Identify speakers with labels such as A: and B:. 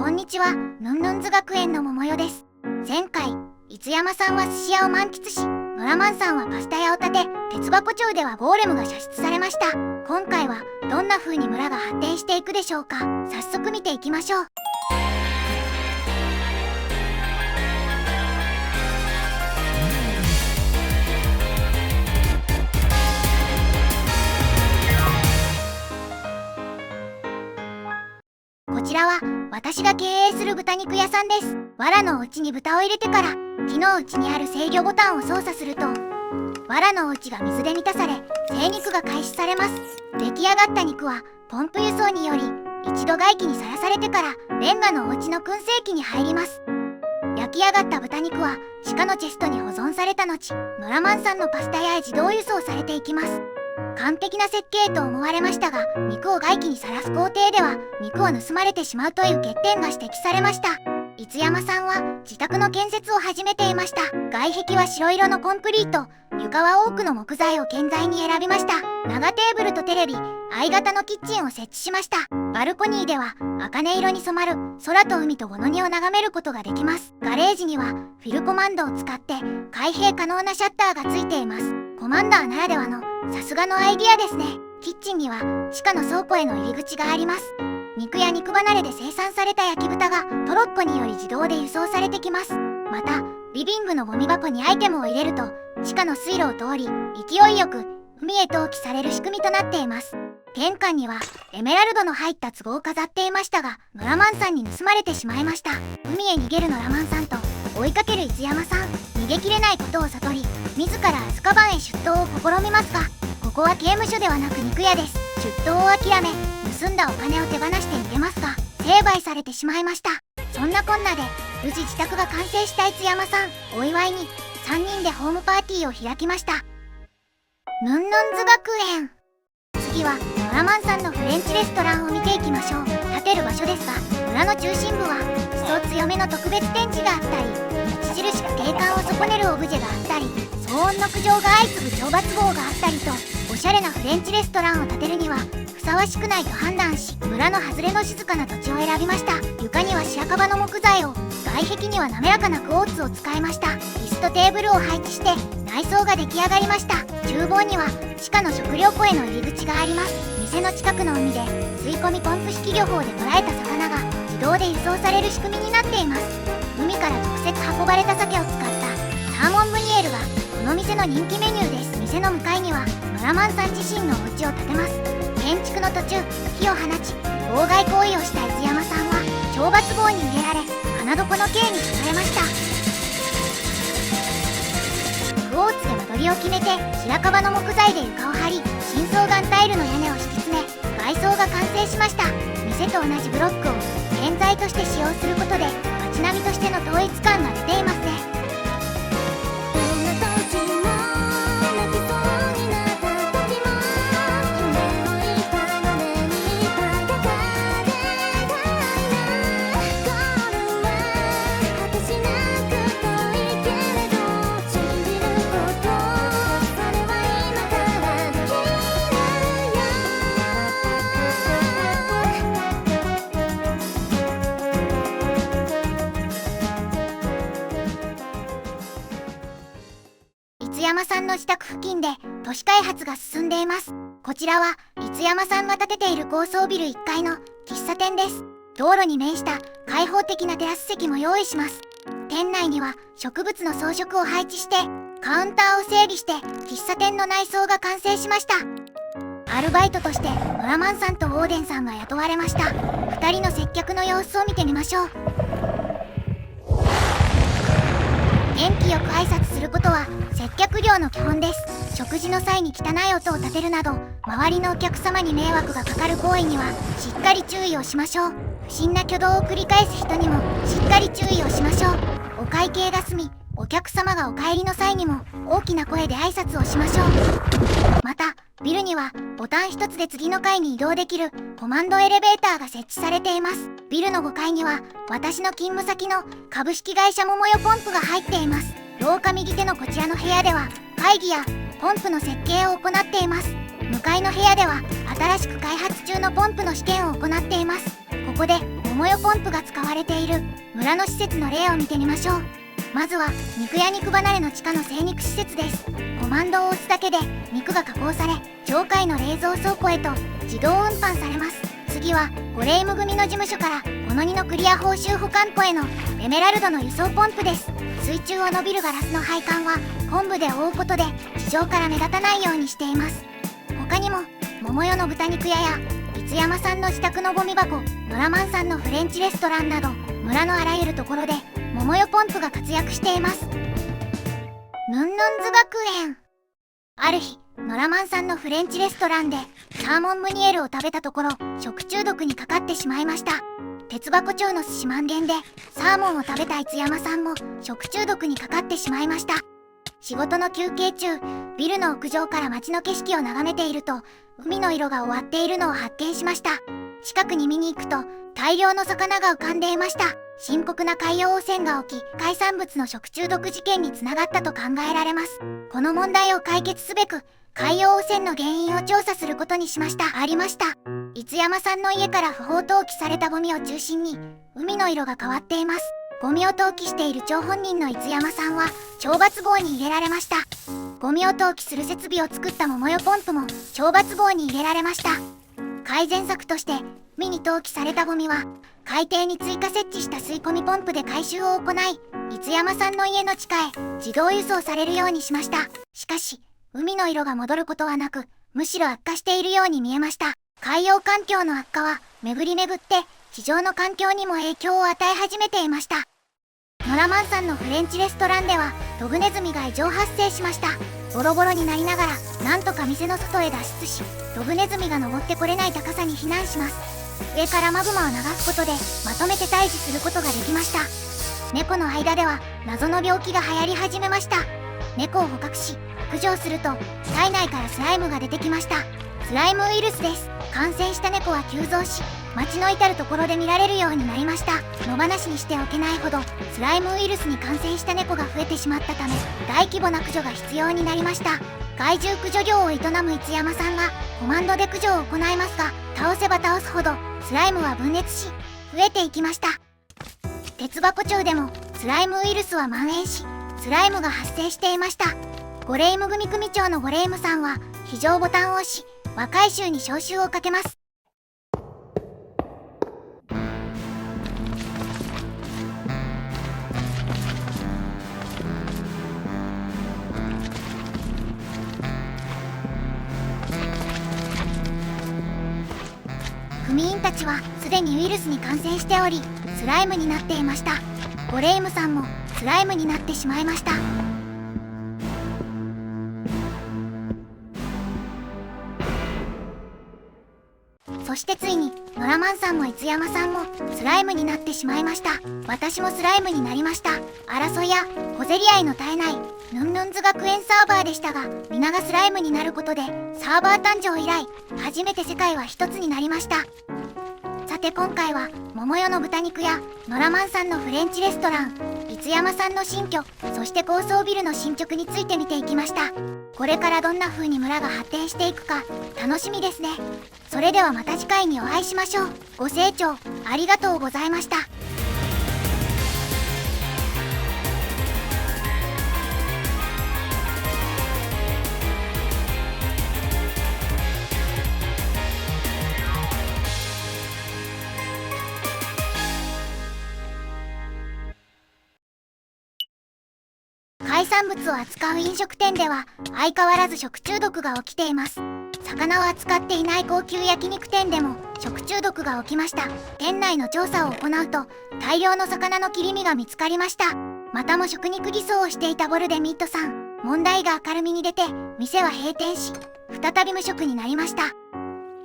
A: こんにちは、ヌンヌンズ学園の桃代です。前回、逸山さんは寿司屋を満喫し、ノラマンさんはパスタ屋を建て、鉄箱町ではゴーレムが射出されました。今回はどんな風に村が発展していくでしょうか。早速見ていきましょう。こちらは私が経営する豚肉屋さんです。藁のお家に豚を入れてから木の内にある制御ボタンを操作すると藁のお家が水で満たされ精肉が開始されます。出来上がった肉はポンプ輸送により一度外気にさらされてからレンガのお家の燻製機に入ります。焼き上がった豚肉は地下のチェストに保存された後、ノラマンさんのパスタ屋へ自動輸送されていきます。完璧な設計と思われましたが、肉を外気にさらす工程では肉を盗まれてしまうという欠点が指摘されました。逸山さんは自宅の建設を始めていました。外壁は白色のコンクリート、床は多くの木材を建材に選びました。長テーブルとテレビ、相型のキッチンを設置しました。バルコニーでは茜色に染まる空と海とゴノニを眺めることができます。ガレージにはフィルコマンドを使って開閉可能なシャッターがついています。コマンダーならではのさすがのアイディアですね。キッチンには地下の倉庫への入り口があります。肉や肉離れで生産された焼き豚がトロッコにより自動で輸送されてきます。またリビングのゴミ箱にアイテムを入れると地下の水路を通り勢いよく海へ投棄される仕組みとなっています。玄関にはエメラルドの入った壺を飾っていましたが、ノラマンさんに盗まれてしまいました。海へ逃げるノラマンさんと追いかける逸山さん、逃げきれないことを悟り自らアスカバンへ出頭を試みますが、ここは刑務所ではなく肉屋です。出頭を諦め盗んだお金を手放して逃げますが成敗されてしまいました。そんなこんなで無事自宅が完成した逸山さん、お祝いに3人でホームパーティーを開きました。ヌンヌンズ学園。次はノラマンさんのフレンチレストランを見ていきましょう。建てる場所ですが、村の中心部は思想強めの特別展示があったり、著しく景観を損ねるオブジェがあったり、騒音の苦情が相次ぐ懲罰号があったりと、おしゃれなフレンチレストランを建てるにはふさわしくないと判断し、村の外れの静かな土地を選びました。床には白樺の木材を、外壁には滑らかなクォーツを使いました。椅子とテーブルを配置して内装が出来上がりました。厨房には地下の食料庫への入り口があります。店の近くの海で吸い込みポンプ式漁法で捕らえた魚が自動で輸送される仕組みになっています。海から直接運ばれた鮭を使ったサーモンムニエルはこの店の人気メニューです。店の向かいにはノラマンさん自身のお家を建てます。建築の途中火を放ち妨害行為をした逸山さんは懲罰棒に入れられ花床の刑に処されました。クォーツで間取りを決めて白樺の木材で床を張り、深層岩タイルの屋根を敷き詰め外装が完成しました。店と同じブロックを建材として使用することで街並みとしての統一感が出ていますね。逸山さんの自宅付近で都市開発が進んでいます。こちらは逸山さんが建てている高層ビル1階の喫茶店です。道路に面した開放的なテラス席も用意します。店内には植物の装飾を配置してカウンターを整備して喫茶店の内装が完成しました。アルバイトとしてノラマンさんとオーデンさんが雇われました。2人の接客の様子を見てみましょう。元気よく挨拶することは接客業の基本です。食事の際に汚い音を立てるなど周りのお客様に迷惑がかかる行為にはしっかり注意をしましょう。不審な挙動を繰り返す人にもしっかり注意をしましょう。お会計が済みお客様がお帰りの際にも大きな声で挨拶をしましょう。またビルにはボタン一つで次の階に移動できるコマンドエレベーターが設置されています。ビルの5階には私の勤務先の株式会社桃代ポンプが入っています。廊下右手のこちらの部屋では会議やポンプの設計を行っています。向かいの部屋では新しく開発中のポンプの試験を行っています。ここで桃代ポンプが使われている村の施設の例を見てみましょう。まずは肉や肉離れの地下の精肉施設です。コマンドを押すだけで肉が加工され、町会の冷蔵倉庫へと自動運搬されます。次はゴレイム組の事務所からこの2のクリア報酬保管庫へのエメラルドの輸送ポンプです。水中を伸びるガラスの配管は昆布で覆うことで地上から目立たないようにしています。他にも桃代の豚肉屋や五山さんの自宅のゴミ箱、ノラマンさんのフレンチレストランなど村のあらゆるところで桃代ポンプが活躍しています。ヌンヌンズ学園。ある日、ノラマンさんのフレンチレストランでサーモンムニエルを食べたところ食中毒にかかってしまいました。鉄箱町の寿司満弦でサーモンを食べた五山さんも食中毒にかかってしまいました。仕事の休憩中、ビルの屋上から街の景色を眺めていると海の色が終わっているのを発見しました。近くに見に行くと大量の魚が浮かんでいました。深刻な海洋汚染が起き、海産物の食中毒事件につながったと考えられます。この問題を解決すべく海洋汚染の原因を調査することにしました。五山さんの家から不法投棄されたゴミを中心に海の色が変わっています。ゴミを投棄している張本人の五山さんは懲罰号に入れられました。ゴミを投棄する設備を作った桃代ポンプも懲罰号に入れられました。改善策として海に投棄されたゴミは海底に追加設置した吸い込みポンプで回収を行い、五山さんの家の地下へ自動輸送されるようにしました。しかし海の色が戻ることはなく、むしろ悪化しているように見えました。海洋環境の悪化は巡り巡って地上の環境にも影響を与え始めていました。ノラマンさんのフレンチレストランではドブネズミが異常発生しました。ボロボロになりながらなんとか店の外へ脱出し、ドブネズミが登ってこれない高さに避難します。上からマグマを流すことでまとめて退治することができました。猫の間では謎の病気が流行り始めました。猫を捕獲し駆除すると体内からスライムが出てきました。スライムウイルスです。感染した猫は急増し、街の至るところで見られるようになりました。野放しにしておけないほどスライムウイルスに感染した猫が増えてしまったため、大規模な駆除が必要になりました。害獣駆除業を営む五山さんがコマンドで駆除を行いますが、倒せば倒すほどスライムは分裂し増えていきました。鉄箱町でもスライムウイルスは蔓延し、スライムが発生していました。ゴレイム組組長のゴレイムさんは非常ボタンを押し、和解衆に招集をかけます。組員たちはすでにウイルスに感染しており、スライムになっていました。ゴレイムさんもスライムになってしまいました。そしてついにノラマンさんも五山さんもスライムになってしまいました。私もスライムになりました。争いや小競り合いの絶えないヌンヌンズ学園サーバーでしたが、皆がスライムになることでサーバー誕生以来初めて世界は一つになりました。さて今回は桃代の豚肉やノラマンさんのフレンチレストラン、五山さんの新居、そして高層ビルの進捗について見ていきました。これからどんな風に村が発展していくか楽しみですね。それではまた次回にお会いしましょう。ご清聴ありがとうございました。海産物を扱う飲食店では相変わらず食中毒が起きています。魚を扱っていない高級焼肉店でも食中毒が起きました。店内の調査を行うと大量の魚の切り身が見つかりました。またも食肉偽装をしていたボルデミットさん、問題が明るみに出て店は閉店し再び無職になりました。